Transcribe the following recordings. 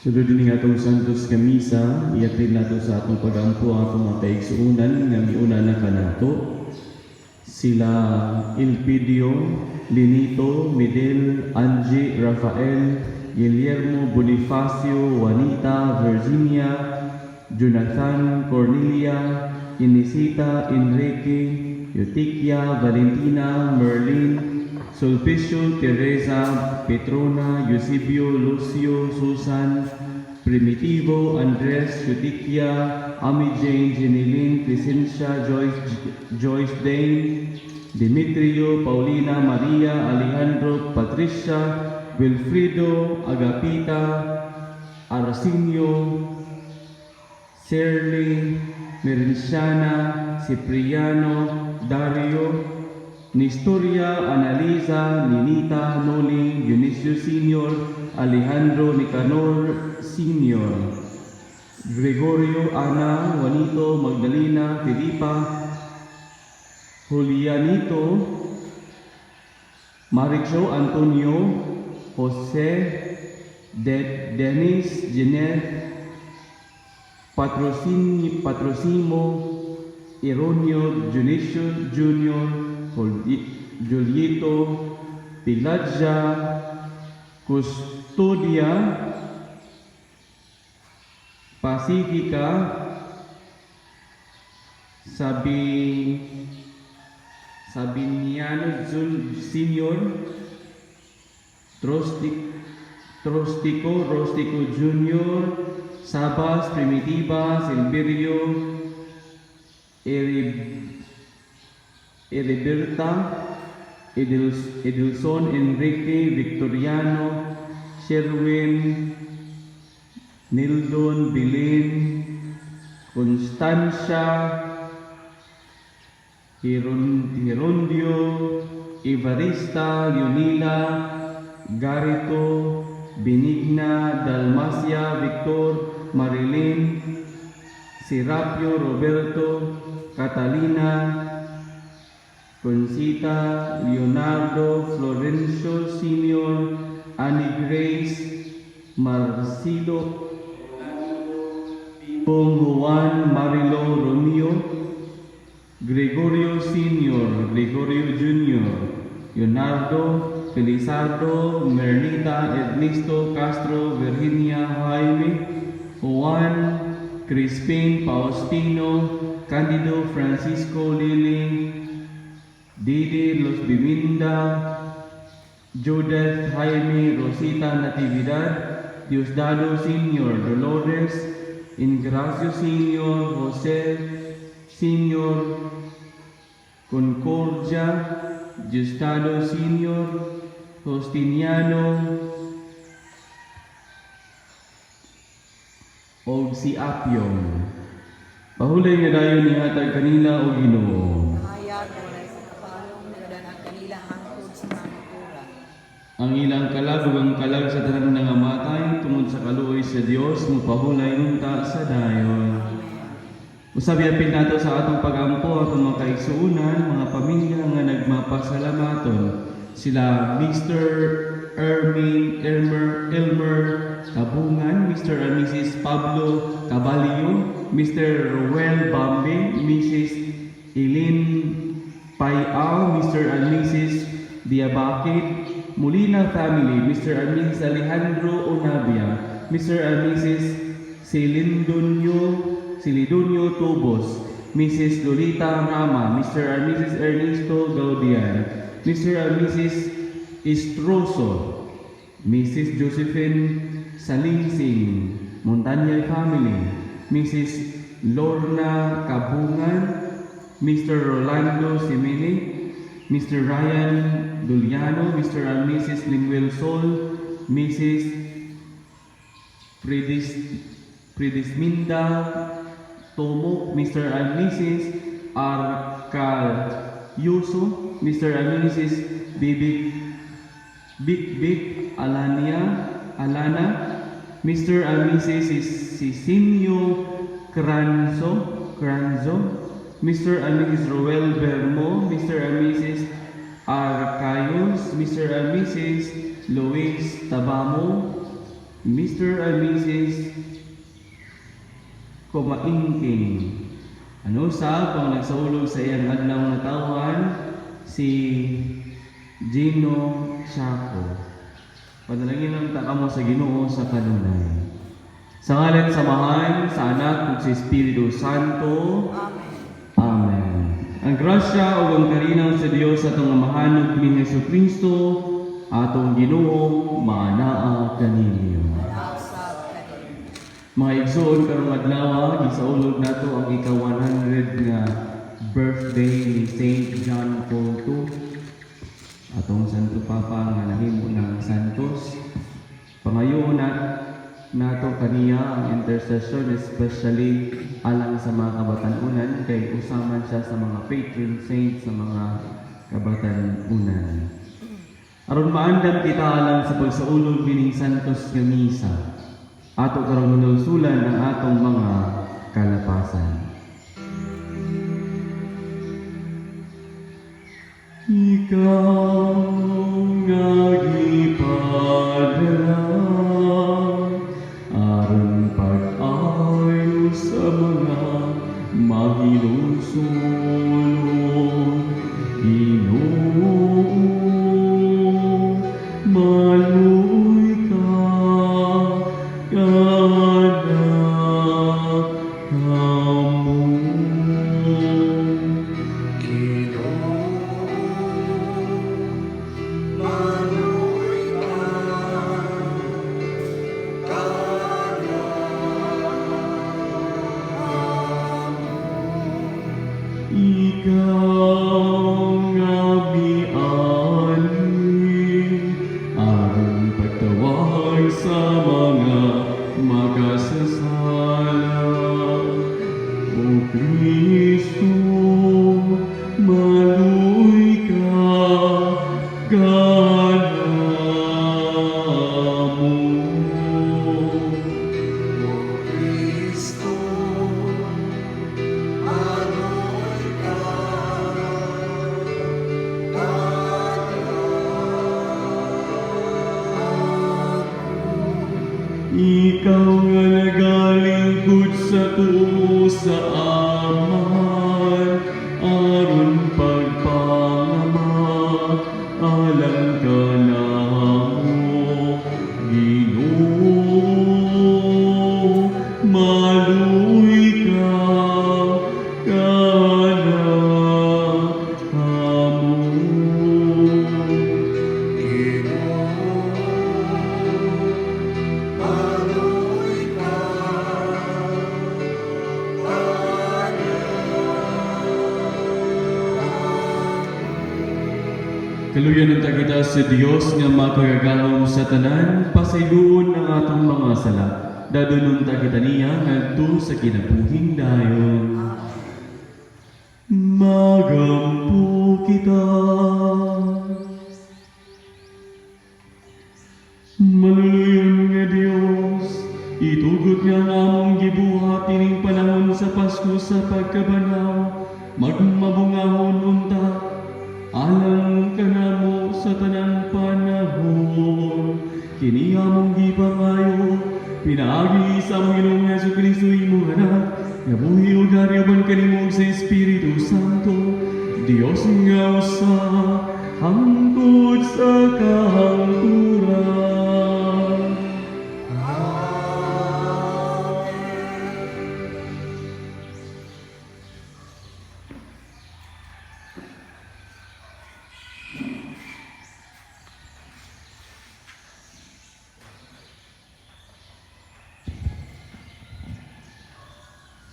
Sunod din nga itong Santos Kamisa, iatid nato sa atong pagampo ang atong mga kaigsuunan nga miuna na kanato. Sila Ilpidio, Linito, Midel, Angie, Rafael, Guillermo, Bonifacio, Juanita, Virginia, Jonathan, Cornelia, Inesita, Enrique, Eutiquia, Valentina, Merlin, Sulpicio, Teresa, Petrona, Eusebio, Lucio, Susan, Primitivo, Andres, Eutiquia, Ami Jane, Jeneline, Crescencia, Joyce Dane, Demetrio, Paulina, Maria, Alejandro, Patricia, Wilfrido, Agapita, Arsenio, Shirley, Merenciana, Cipriano, Dario, Nestoria, Analisa, Ninita, Noli, Dionisio Sr., Alejandro, Nicanor Sr., Gregorio, Ana, Juanito, Magdalena, Filipa, Julianito, Maricho, Antonio, Jose, Dennis, Jeanette, Patrosimo, Ironio, Dionisio Jr., Juliito, Piladja, Custodia, Pacifica, Sabiniano Senior, Rostico Jr., Sabas, Primitiva, Silverio, Heriberta, Edilson, Enrique, Victoriano, Sherwin, Nildon, Belen, Constancia, Gerondio, Evarista, Leonila, Garito, Benigna, Dalmacia, Victor, Marilyn, Serapio, Roberto, Catalina, Concita, Leonardo, Florencio Sr., Annie Grace, Marcelo, Juan, Marilo, Romeo, Gregorio Sr., Gregorio Jr., Leonardo, Felizardo, Mernita, Ernesto, Castro, Virginia, Jaime, Juan, Crispin, Faustino, Candido, Francisco, Lili, Didi, Los Biminda, Judith, Jaime, Rosita, Natividad, Diosdado Sr., Dolores, Ingracio Sr., Jose Sr., Concordia, Diosdado Sr., Justiniano, o si Apyong. Pahulay nga dayon ni hatag kanila o Ginoo. Hayag walay sa kapalong niladan ang kanila hangtod sa kanuturan. Ang ilang kalag ug ang kalag sa tanan nga matay tungod sa kaluoy sa Dios mo pahulay nunta sa dayon. Usabi apil nato sa atong pagampo atong mga kaigsuunan, mga pamilya nga nagmapasalamaton. Sila Mr. Elmer Tabungan, Mr. and Mrs. Pablo Caballo, Mr. Ruel Bambe, Mrs. Eileen Payao, Mr. and Mrs. Diabakit, Molina family, Mr. and Mrs. Alejandro Onabia, Mr. and Mrs. Silidonio Tobos, Mrs. Lolita Rama, Mr. and Mrs. Ernesto Gaudian, Mr. and Mrs. Istroso, Mrs. Josephine Salingsing, Montaña family, Mrs. Lorna Kabungan, Mr. Rolando Simili, Mr. Ryan Duliano, Mr. and Mrs. Linguel Sol, Mrs. Predisminda Tomo, Mr. and Mrs. Arcayuso, Mr. and Mrs. Big Alana, Mr. and Mrs. Sisinio Cranzo, Mr. and Mrs. Roel Bermo, Mr. and Mrs. Arcayos, Mr. and Mrs. Luis Tabamo, Mr. and Mrs. Kumaingking. Ano sa pang nagsaulog sa iyang adlaw na tawhan si Gino Chaco. Panalangin ng takamo sa Ginoo sa kanunay. Sa ngalan samahan sa anak ug sa Espiritu Santo. Amen. Amen. Ang grasya ug ang karinaw sa Dios atong amahan ug ni Jesucristo atong Ginoo maanaa kaninyo. Nausap kanin. Mga igsoon karong adlaw gisaulog nato ang ika-100 nga birthday ni Saint John Paul II. Atong Santo Papa nga nahimo ng Santos. Pangayoon nato kaniya ang intercession especially alang sa mga kabatanunan kay usaman siya sa mga patron saints sa mga kabatanunan. Aron maandam kita alang sa pagsaulog bining Santos nga misa. Ato karong hinulsulan ang atong mga kalapasan. Ikaw nga gipadala aron pag-ayo sa mga mahinulsulon. Ginoo, maluoy ka kada kamo. Ikaw nga miani aron pagtawag sa mga makasasala. O Kristo, maluoy ka kanamo. Ikaw nga nagalingkod sa tuo sa aman, aron pagpangamak, alang ka namo. Ginoo, maluoy ka kanamo. Kaluyan ng kita sa Dios nga makagagahom sa tanan, pasayloon ang atong mga sala. Dadunon ta kita niya ngadto sa kinabuhing dayon. Magampo kita. Manuluyon nga Dios, itugot nga ang among gibuhat ining panahon sa Pasko sa pagkabanaw, magmabungahon unta alang kanamo sa tanang panahon. Kini among gipangayo, pinaagi sa among Ginoong Jesucristo imong anak, nga buhi ug haryaban kanimo sa Espiritu Santo, Dios nga usa, hangtod sa kahangturan.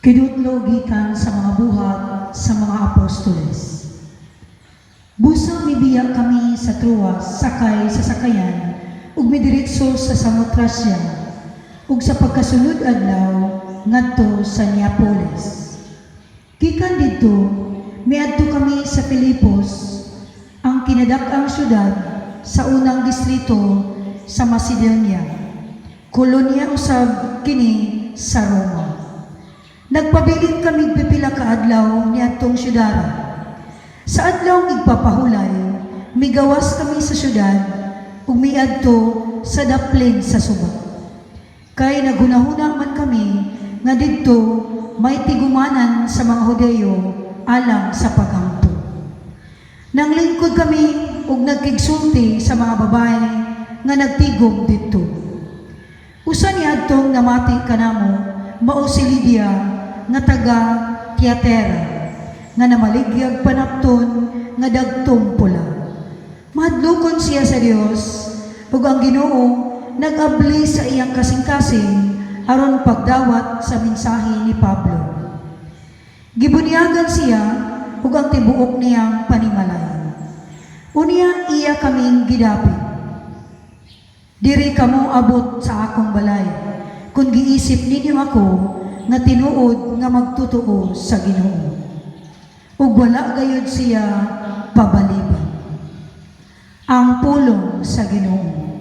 Kinutlo gikan sa mga buhat sa mga apostoles. Busa mibiya kami sa Troas, sakay sa sakayan, ug midiretso sa Samotrasya, ug sa pagkasunod adlaw ngadto sa Neapolis. Gikan didto, miadto kami sa Filipos, ang kinadak-ang syudad sa unang distrito sa Macedonia. Kolonya usab kini sa Roma. Nagpabilin kami pipila ka adlaw niadtong syudad. Sa adlaw igpapahulay, migawas kami sa syudad ug miadto sa daplin sa suba. kay naghunahuna man kami nga didto may tigumanan sa mga Hudeyo alang sa paghampo. Nanglingkod kami ug nagkigsulti sa mga babae nga nagtigom didto. Usa niadtong namati kanamo mao si Lydia nga taga Tiatira nga namaligyag panapton nga dagtong pula. Mahadlokon siya sa Dios ug ang Ginoo nag-abli sa iyang kasing-kasing aron pagdawat sa mensahe ni Pablo. Gibunyagan siya ug ang tibuok niyang panimalay. Unya iya kaming gidapit. Diri kamo abot sa akong balay, kung giisip ninyo ako nga tinuod nga magtutuo sa Ginoo. Ug wala gayud siya pabaliban. Ang pulong sa Ginoo.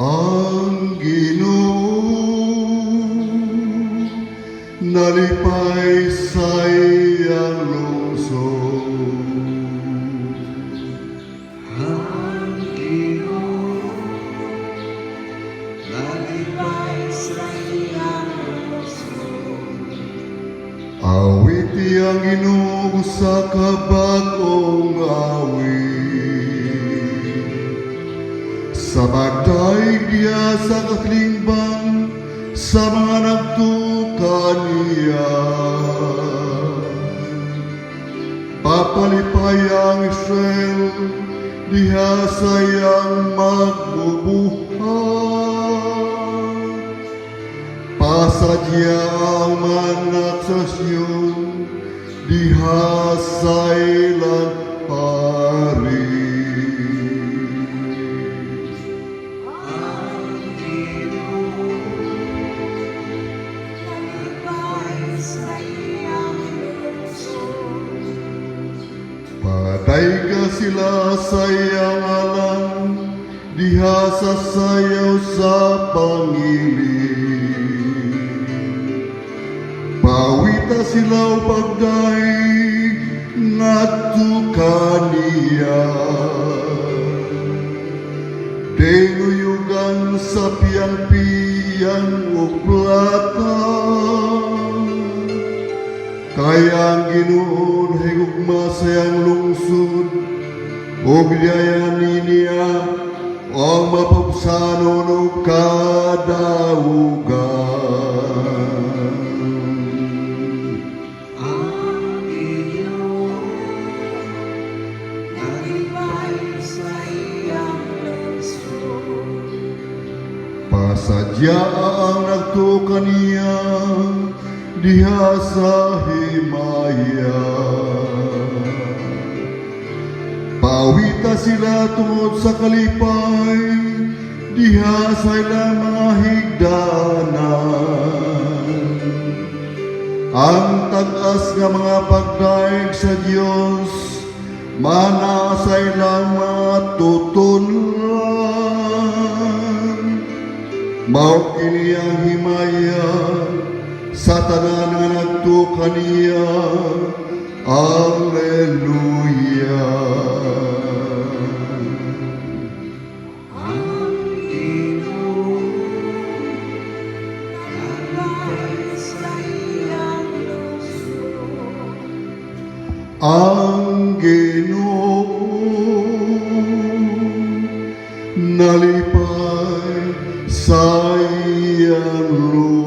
Ang Ginoo nalipay sa iyang lungsod. Ang Ginoo nalipay sa iyang lungsod. Awit ang Ginoo sa kabag-ong awit. Sa pagdaig niya sa katlingban, sa mga nagtukan niya. Papalipay ang Israel, diha sa iyang magbubuhat. Pasadya ang manak sa Sion, diha sa ilang hari. Patay ka sila sa iyang alam, diha sa sayaw sa pangiling. Pawita sila o pagdaig, ngadto niya. Denuyugan sa piyang-piyang o plata, kaya ang Ginoon higugma sa iyang lungsod, o biyayan niya ang mapapsanon o kadaugan. Ang Ginoo nalipay sa iyang lungsod. Pasadya ang nagtukan niya, diha sa himaya. Pawita sila tungod sa kalipay, diha sa ilang mga higdanan. Ang tagas nga mga pagdaig sa Dios, mana sa ilang mga tutunan. Mao kini ang himaya sa tanan nga nagtukan niya. Alleluia. Ang Ginoo nalipay sa iyang lungsod. Ang Ginoo nalipay sa iyang lungsod.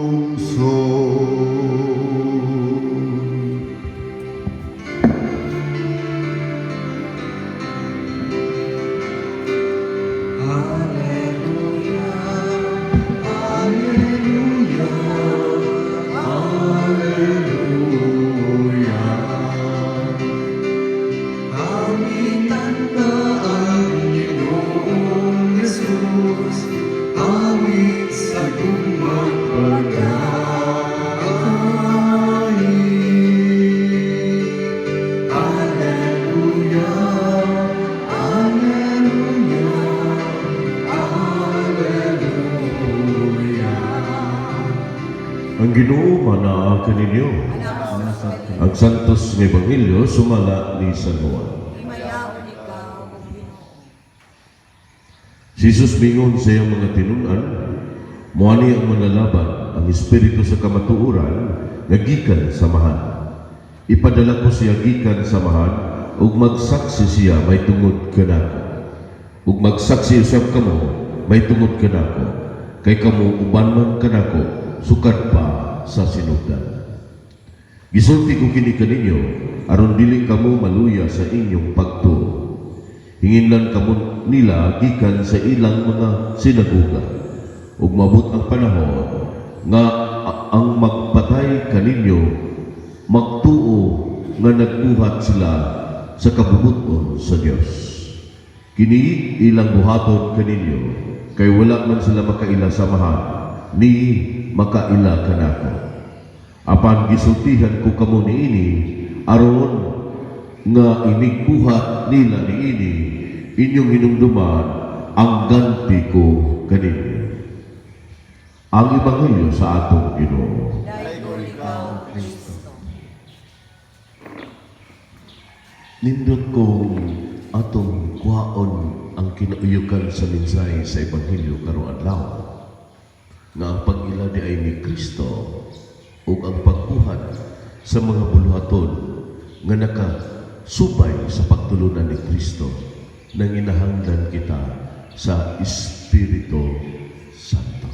Alleluia, Alleluia, Alleluia. Kami tanda ang Ginoong Yesus. Mawa kaninyo. Ang santos nga ebanghelyo sumala ni San Juan. Himayaon ikaw, Ginoo. Si Jesus mingon sa iyang mga tinunan, muani ang manlalaban ang espiritu sa kamatuoran nga gikan sa mahan. Ipadala ko siya gikan sa mahan ug magsaksi siya may tungod kanako. Ug magsaksi usab kamo may tungod kanako. Kay kamo uban man kanako sukad pa sa sinugdan. Gisulti ko kini kaninyo aron dili kamo maluya sa inyong pagtuo. Hinginlan kamo nila gikan sa ilang mga sinagoga. Ug mabot ang panahon nga ang magpatay kaninyo magtuo nga nagbuhat sila sa kabubuton sa Dios. Kini ilang buhaton kaninyo kay wala man sila makaila sa mahal ni makaila kanako. Apan gisultihan ko kamo niini aron nga inigbuhat nila niini inyong hinumduman ang ganti ko kaninyo. Ang ebanghelyo sa atong Ginoo. Dayon ikaw, Kristo. Nindot kong atong kuhaon ang kinauyukan sa mensahe sa ebanghelyo karong adlaw nga ang pag-ila di ay ni Kristo ug ang pagbuhat sa mga buluhaton nga nakasubay sa pagtulunan ni Kristo nang inahanglan kita sa Espiritu Santo.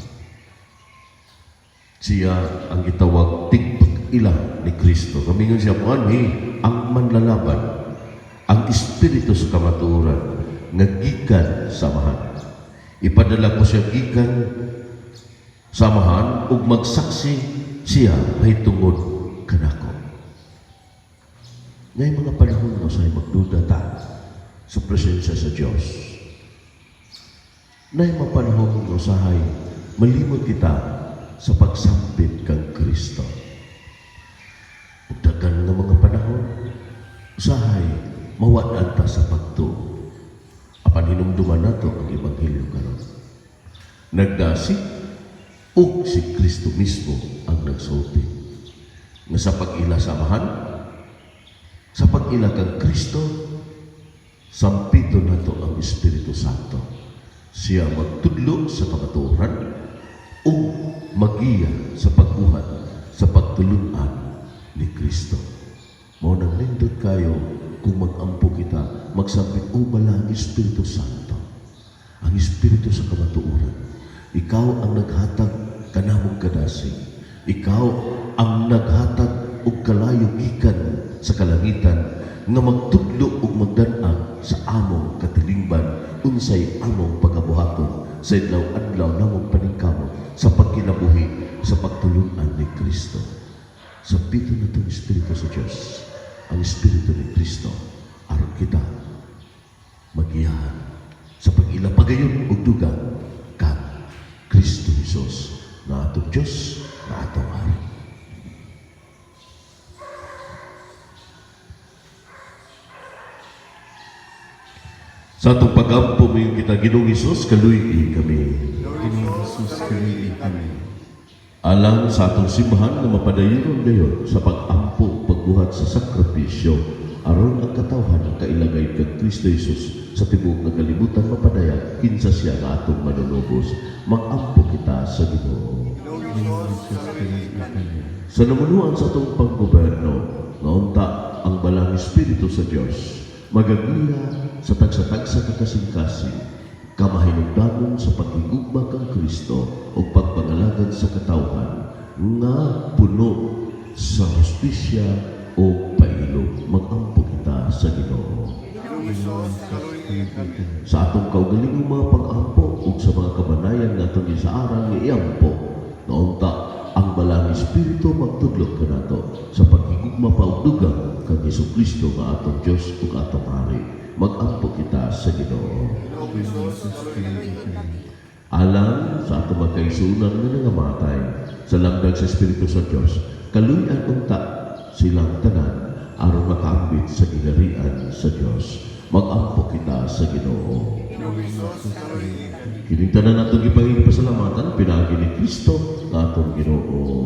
Siya ang gitawag tigpag-ila ni Kristo. Kamingon siya po ang manlalaban, ang Espiritu sa kamatuoran nga gikan sa mahan. Ipadala ko siya gikan sa mahan ug magsaksi siya may tungod kanako. Ngay mga panahon mo sa magduda ta sa presensya sa Dios. Nay mga panahon mo sahay malimot kita sa pagsampit kang Kristo. Ug daghan nga mga panahon usahay mawad ta sa pagtuo. Apan hinumduman nato ang ebanghelyo karon. Nagdasi ug si Kristo mismo ang nagsulti. Nga sa pag-ila samahan, sa pag-ila kang Kristo, sampito nato ang Espiritu Santo. Siya magtudlo sa kamatuoran o magiya sa pagbuhat sa pagtulunan ni Kristo. Mao nang nindot kayo kung mag-ampo kita, magsampit o bala ang Espiritu Santo. Ang Espiritu sa kamatuoran. Ikaw ang naghatag kanamong kadasig. Ikaw ang naghatag og kalayo gikan sa kalangitan nga magtudlo ug magdan-ang sa among katilingban unsay among pagabuhaton sa adlaw-adlaw namong paningkamot sa pagkinabuhi sa pagtulunan ni Kristo. Sa pito na itong Espiritu sa Diyos, ang Espiritu ni Kristo, aron kita magiyahan sa pag-ilapagayon ug dugang kang Kristo Jesus na atong Diyos, na atong Hari. Sa atong pag-ampo mo yung kita, Ginoong Hesus, kaluy kami. Ginoong Jesus, kaluy kami. Alang sa atong simbahan na mapadayon dayon sa pag-ampo, pagbuhat sa sakripisyo, aron ang katawhan ng kailagay kang Kristo Jesus sa tibok ng kalibutan mapadayag, kinsa siya nga atong manunubos, mag-ampo kita sa Ginoo. Ginoong Jesus, kaluy kami. Sa namunuan sa atong panggoberno, nga unta ang balang Espiritu sa Dios, magagiya sa tagsa-tagsa kakasing-kasing, kamahinugdanon sa pagigugma kang Kristo o pagpangalagad sa katawhan nga puno sa hustisya o pailog. Mag-ampo kita sa Ginoo. Sa atong kaugalingong mga pag-ampo ug sa mga kabanayan nga atong gisaaran nga iampo, nga unta ang balang Espiritu magtudlok kanato sa pagigugma paugdugang kang Jesucristo nga atong Dios ug atong Hari. Mag-ampo kita sa Ginoo. Alang sa atong magkaisunan nga nangamatay sa lamdag sa Espiritu sa Dios, kaluy-an unta silang tanan aron makaambit sa gingharian sa Dios. Mag-ampo kita sa Ginoo. Kining tanan natong gipangigi pasalamatan pinagi ni Kristo nga atong Ginoo.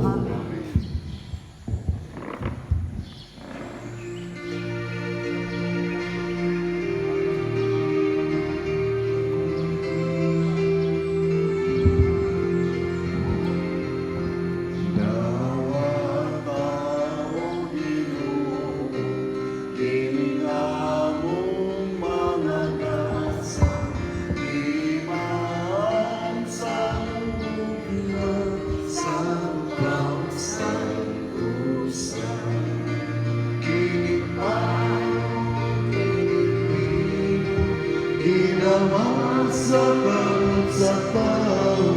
salamat sa kamot sa tao.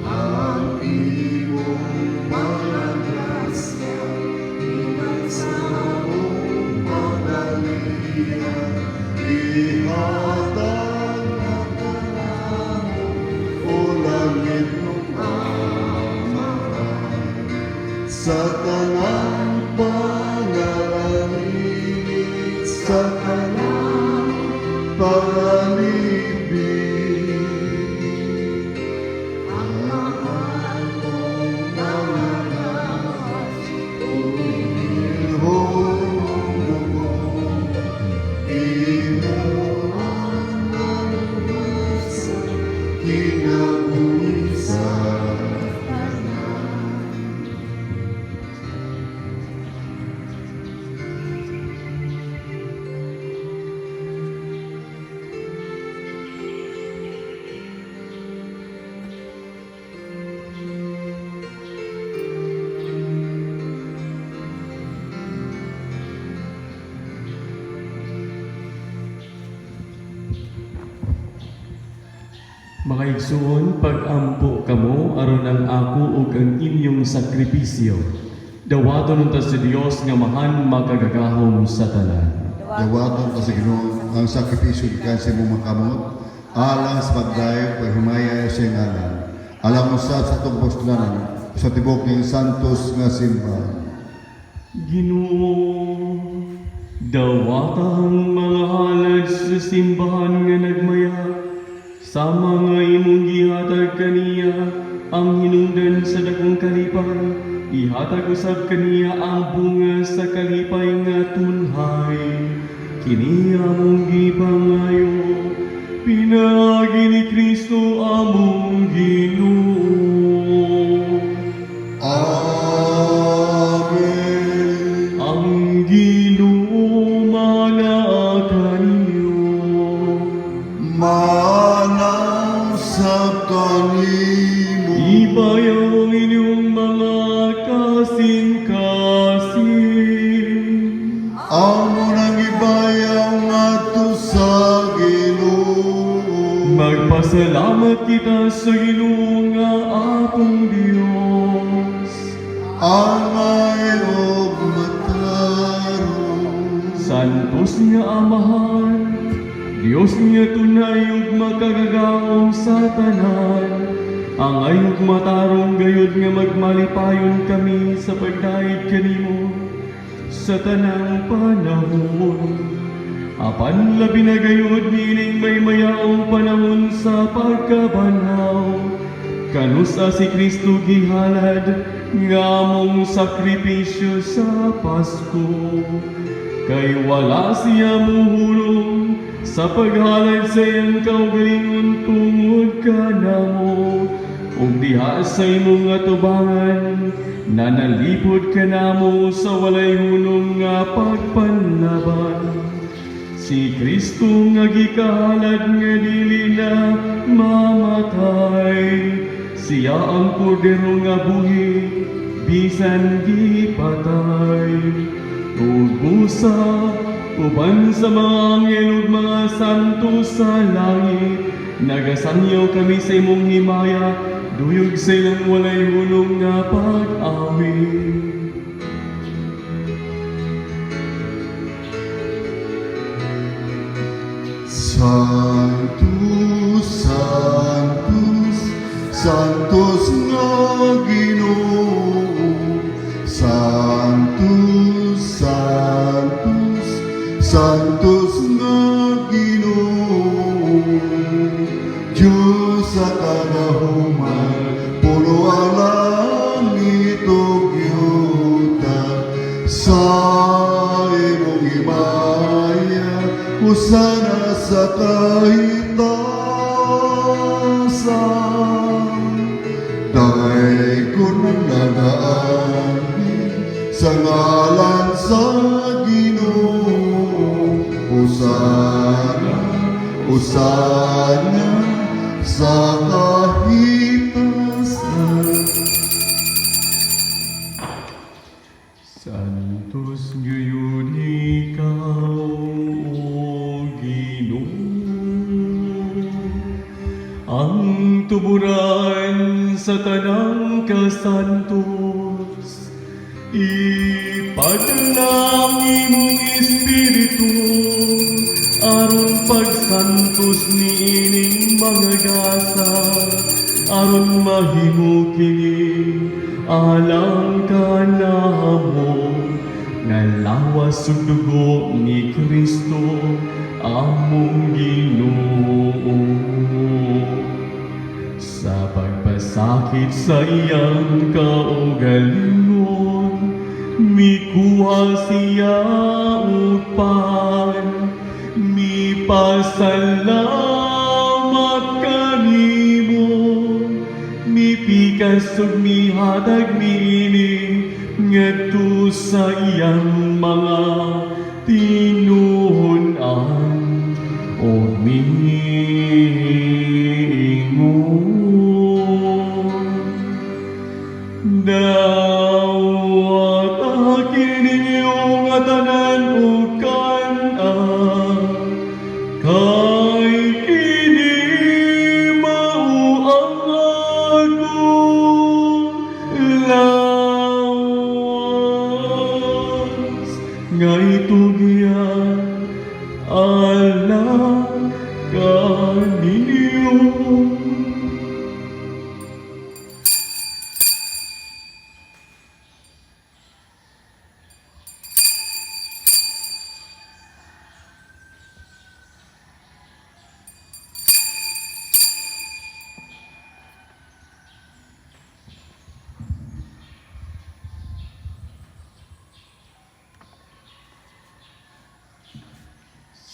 Ang iyong mga grasya, iban sa mong pagaliya, ihatag na kanamo o langit mong amahan. Sa tanang pangalangit, sa tanang pangalibig, ang mahal mong mga lawas, umihong dugo, ginawan ng buwisan, kinabuhisan. Mga igsoon, pag-ampo kamo aron ang ako ug ang inyong sakripisyo. Dawaton unta sa Dios nga mahan makagagahom sa tanan. Dawaton ka sa Ginoo ang sakripisyo gikan sa imong makamot, alang sa pagdayeg paghimaya sa ngalan. Alam mo sa atong postulanan sa tibok ng santos nga simbahan. Ginoo, dawatang mga halad sa simbahan nga nagmaya, sa mga imong gihatag kaniya ang hinungdan sa dakong kalipay, ihatag usab kaniya ang bunga sa kalipay nga tunhay. Kini among gipangayo, pinaagi ni Kristo among Ginoo. Amen. Ang Ginoo manaa kaniyo. Manaw sa kanimo. Ibayaw ang inyong mga kasing-kasing. Amo nang ibayaw ngadto sa Ginoo. Magpasalamat kita sa Ginoo nga atong Dios. Amay og matarong. Santos nga Amahan, Dios nga tunay ug makagagahom sa tanan. Ang ayog matarong gayud nga magmalipayon kami sa pagdaig kanimo sa tanang panahon. Apan labi na gayud nining may mayaong panahon sa pagkabanaw. Kanusa si Kristo gihalad nga among sakripisyo sa Pasko. Kay wala siya muhulong sa paghalad sa iyang kaugalingon tungod ka namo. Ug diha sa imong atubangan, nanalipod ka namo sa walay hunong nga pagpanlaban. Si Kristo nga gikahalad nga dili na mamatay, siya ang kordero nga buhi, bisan gipatay. Ug busa, uban sa mga anghel ug mga santo sa langit, nagasangyaw kami sa imong himaya, duyog sa ilang walay hulong nga pag-awit. Santos, Santos, Santos nga Ginoo. Santos, Santos, Santos nga Ginoo. Diyos sa kanahuman, puno ang langit ug yuta. Sa imong himaya, usana sa kahitasan. Dahil ko nang nagaani sa ngalan sa Ginoo. Usana, usana sa kahitasan. Santos ngayon ikaw, O tuburan sa tanang kasantos. Ipadlang imong Espiritu aron pagsantos niining mga gasa, aron mahimo kini alang kanamo nga lawas ug dugo ni Kristo among Ginoo. Sa pagpasakit sa iyang kaugalingon, mikuha siya upan, mipasalamat kanimo, mipikas ug mihatag niini ngadto sa iyang mga tinuon-an o miingon. Dawat akin inyong atanan o kanan, kay kini mao ang akong lawas, nga itugyan alang kaninyo.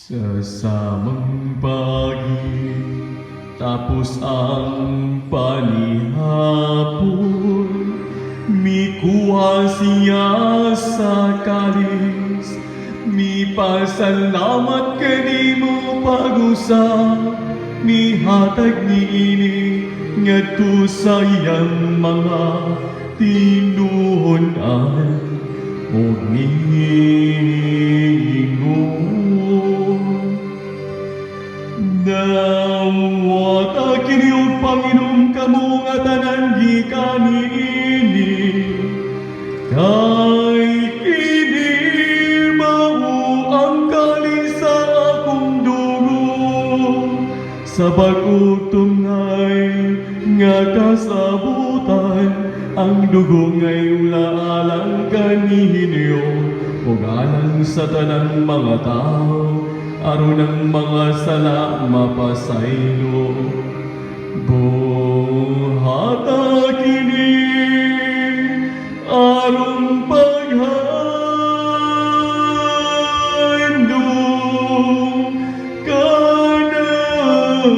Sa samang pagi, tapos ang panihapon, mikuha siya sa kalis, mipasalamat kanimo pag-usap, mihatag niini ngadto sa iyang mga tinuon-an ug miingon. Dawat akin iyong Panginoon kamo nga tanan gikan niini, kay kini mao ang kalis sa akong dugo, sa pag-utungay nga kasabutan, ang dugo ngay ulaalang kaninyo, ug alang sa tanang mga tao, aron ang mga sala mapasaylo. Buhata kini aron paghandom kanako.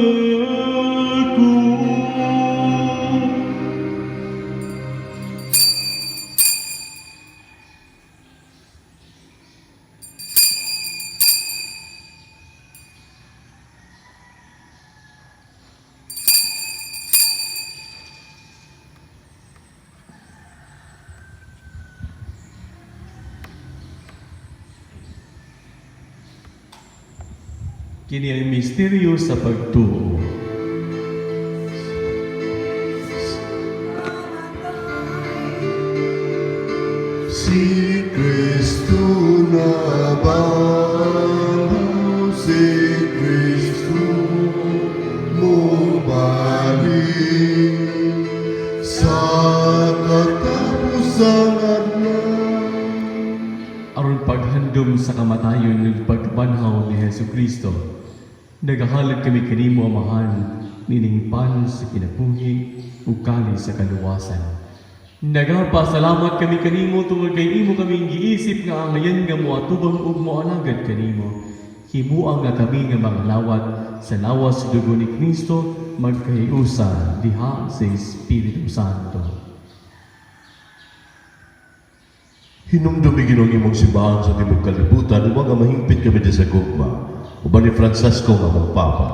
Kini ang misteryo sa pagtuo. Si Kristo nabangaw, si Kristo mubalik sa katapusan adlaw. Aron paghandom sa kamatayon ng pagbanhaw ni Jesucristo, nagahalad kami kanimo amahan, nining pan sa kinabuhi ug kalis sa kaluwasan. Nagapasalamat kami kanimo tungod kay imo kaming giisip nga angayan nga moatubang ug moalagad kanimo. Himuang nga kami nga manglawat sa lawas sa dugo ni Kristo magkahiusa diha sa Espiritu Santo. Hinumdumi Ginoong imong simbahan sa timog kalibutan, uwag nga mahimpit kami di sa gugma. Uban ni Francisco nga mong Papa,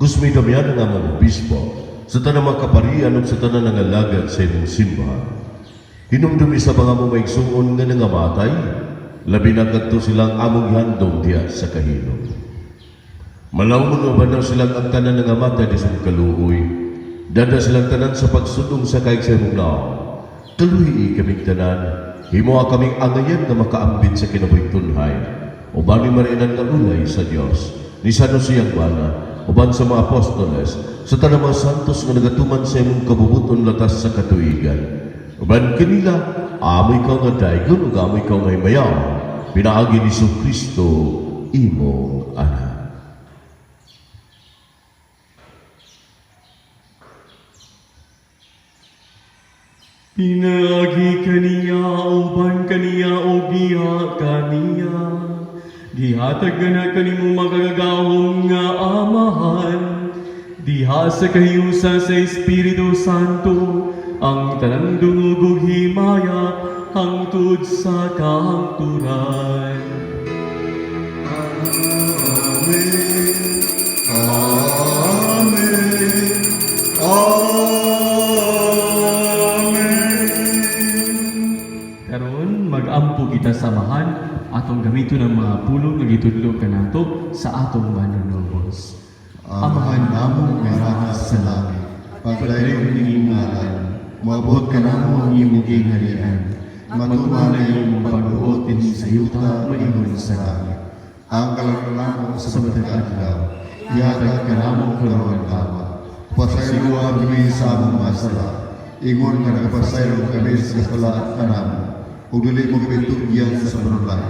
Gusmi Damiano nga mong Obispo, sa tanang makaparian ug sa tanang nangalagad sa imong simbahan. Hinumdumi sa mga mong maigsuon nga nangamatay, labi na kadto silang among handom diya sa kahilom. Malawon uban na silang ang tanan nangamatay di sa kaluoy, Dada silang tanan sa pagsudong sa kaig sa imong laom. Kaluhi kaming tanan, himo kaming angayan na makaambit sa kinabuhing tunhay. Uban ni mariinan nga ulay sa Dios, ni San Jose ang bana, uban sa mga apostoles, sa tanang mga santos nga nagatuman sa imong kabubuton latas sa katuigan. Uban kanila, amoy ka nga daygon ug amoy ka nga himayaw. Pinaagi ni Kristo imong anak. Pinaagi kaniya, uban kaniya, o giha kaniya. Gihatag na kanimo makagagahong nga amahan. Diha sa kahiusa sa Espiritu Santo, ang tanang dungog ug himaya, hangtod sa kahangturan. Karon mag-ampo kita samahan atong gamiton ang mga pulong nga gitudlo kanato sa atong manunubos. Amahan namong nga ranas sa langit, paglayo ning ngalan, maabot ka namo ang imong gingharian, matuman na imong pagbuot dinhi sa yuta maingon sa langit. Ang kalaro namo sa matag adlaw, ihatag ka namo karon adlaw. Pasayloan kami sa among mga sala, ingon nga nagapasaylo kami sa sala kanamo. Ug dili mo kami tugyan sa panulay,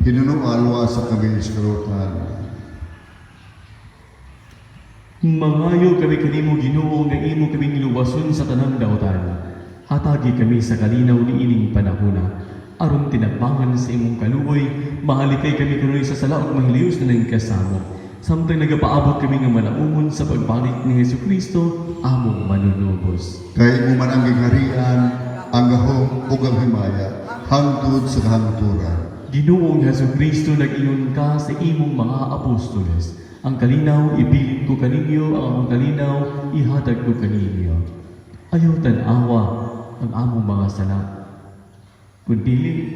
hinuno alwa sa kami sa karutan. Mangayo kami kanimo Ginoo nga imo kaming luwason sa tanang daotan. Hatagi kami sa kalinaw ni ining panahona. Aron tinagbangan sa imong kaluoy, mahalikay kami kunoy sa sala ug mahiliyos na nang kasamo. Samtang nagapaabot kami nga malaumon sa pagbalik ni Jesucristo, among manunubos. Kay mo man ang gigharian, ang gahom ug ang himaya, hangtod sa kahangturan. Ginoong Jesucristo nag-ingon ka sa imong mga apostoles. Ang kalinaw ipilit ko kaninyo, ang among kalinaw ihatag ko kaninyo. Ayaw tanawa ang among mga sala, kundi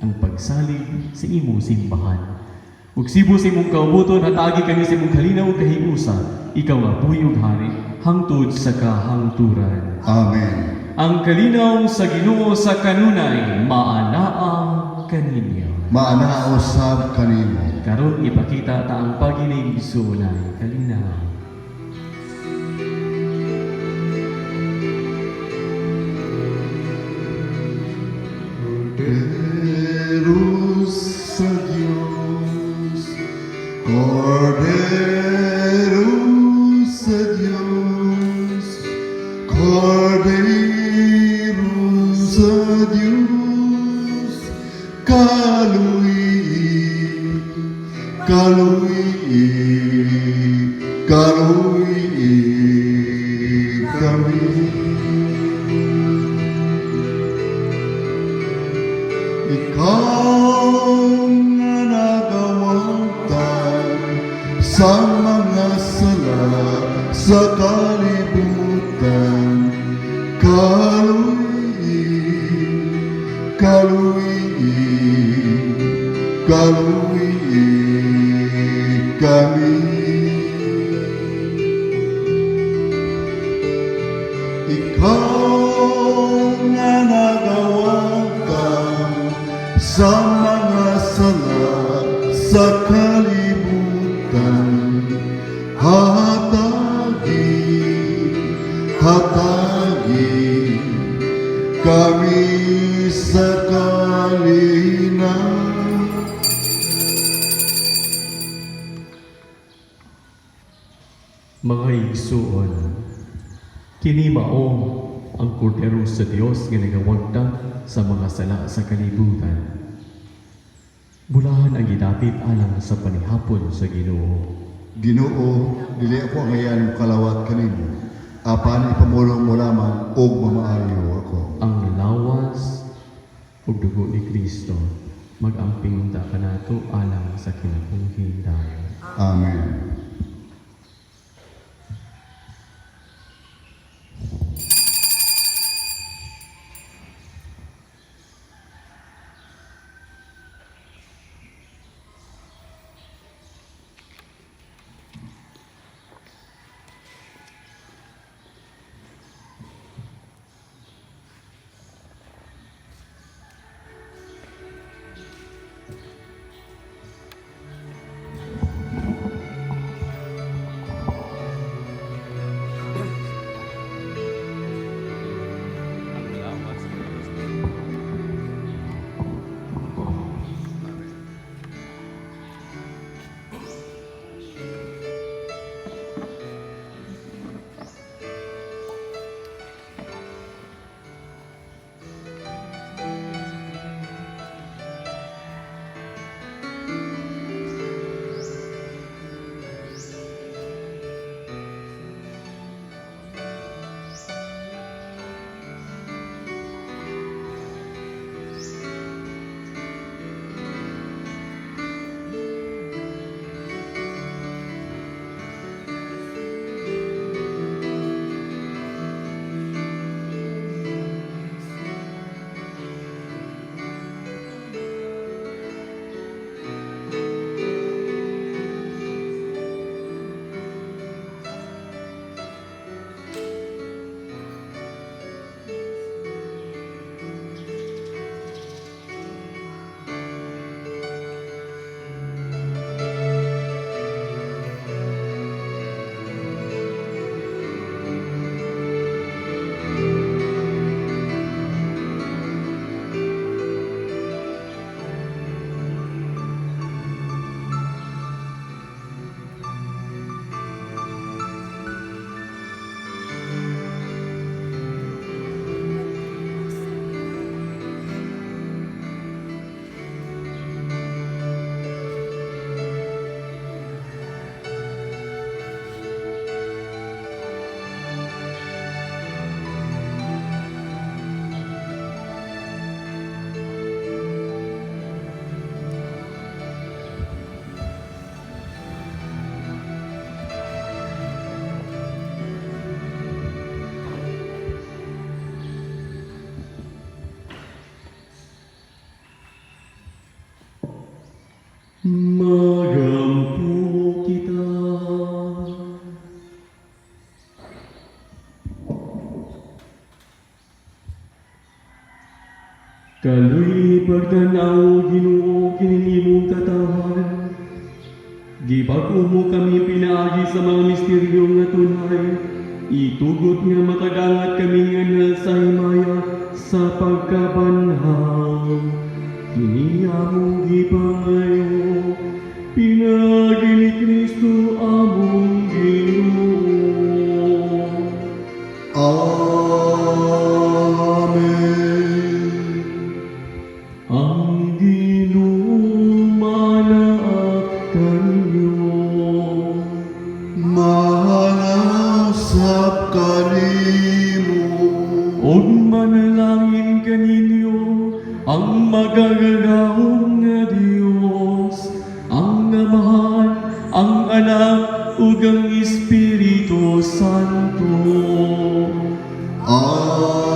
ang pagsalig sa imong simbahan. Ug sibo sa imong kaubuton, hatagi kami sa imong kalinaw ug kahiusa, ikaw nga buhi ug hari, hangtod sa kahangturan. Amen. Ang kalinaw sa Ginoo sa kanunay, maanaa kaninyo. Maana usab kanimo. Karon ipakita ta ang pagiling sunay kalinaw. Cordero sa Diyos, Cordero sa Diyos, Cordero sa Diyos, kaluwi, kaluwi, kaluwi kami. Ikaw na nagawantay sa mga sala sa kalibutan, kaluwi, kaluwi, kaluwi kami. Ikaw na nagawantay sa mga sala sa kalibutan, hatagi, hatagi kami sa kalinaw. Mga igsuon, kini mao ang kordero sa Dios nga nagawagda sa mga sala sa kalibutan. Bulahan ang gidapit alang sa panihapon sa Ginoo. Ginoo, dili ako ang ayan kalawat kanimo. Apan ipamulong mo lamang og mamaayo ako. Ang lawas ug dugo ni Kristo mag-amping unta kanato alang sa kinabuhi dayon. Amen. Magampo kita. Kaluy pagtanaw Ginoo kining imong katawan. Gibag-o mo kami pinaagi sa mga misteryo nga tunay. Itugot nga makadangat kami nga sa himaya sa pagkabanhaw. Kini among gipayo, pinagi ni Kristo among Ginoo. Amen. Ang Ginoo manaak kanyo. Mahanasap kanimo. Og manalangin kaninyo ang magagahong nga Dios, ang Amahan, ang Anak, ug ang Espiritu Santo. Amen.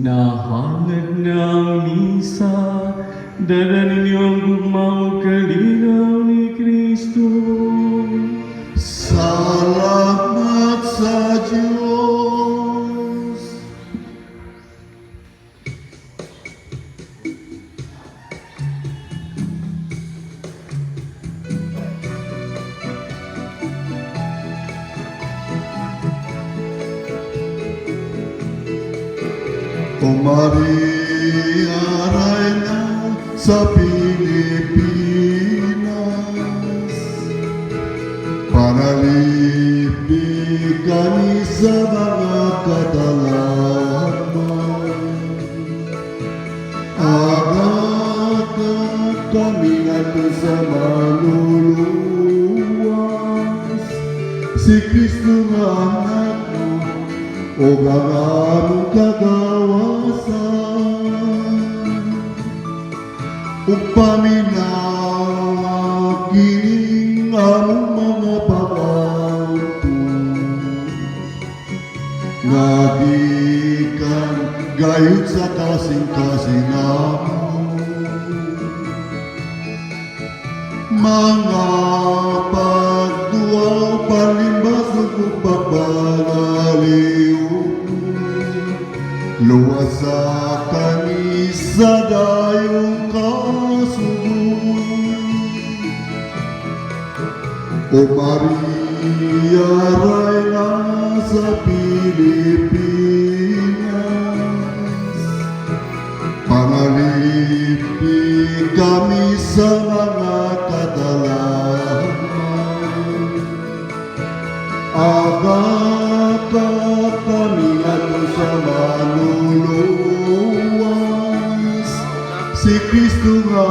Nahangad na ang misa, dala ninyo ang gugmaong kalinaw ni Kristo. Salamat sa Diyos. O Maria Reina sa Pilipinas, panalipig kami sa mga kadalaman. Agad kami nato sa maluluwas, si Kristo nga anak mo, o ang kagawasan. O paminaw kining among mga pagawto, nga gikan gayud sa kasing-kasing amon. Mga pagduaw palimbas ug pagbanaliw, luwas sa kami sa dayong kasubong. O Maria Reina sa Pilipinas, panalipig kami sa mga kadalaman. Agad kami nato sa maluluwas, si Kristo nga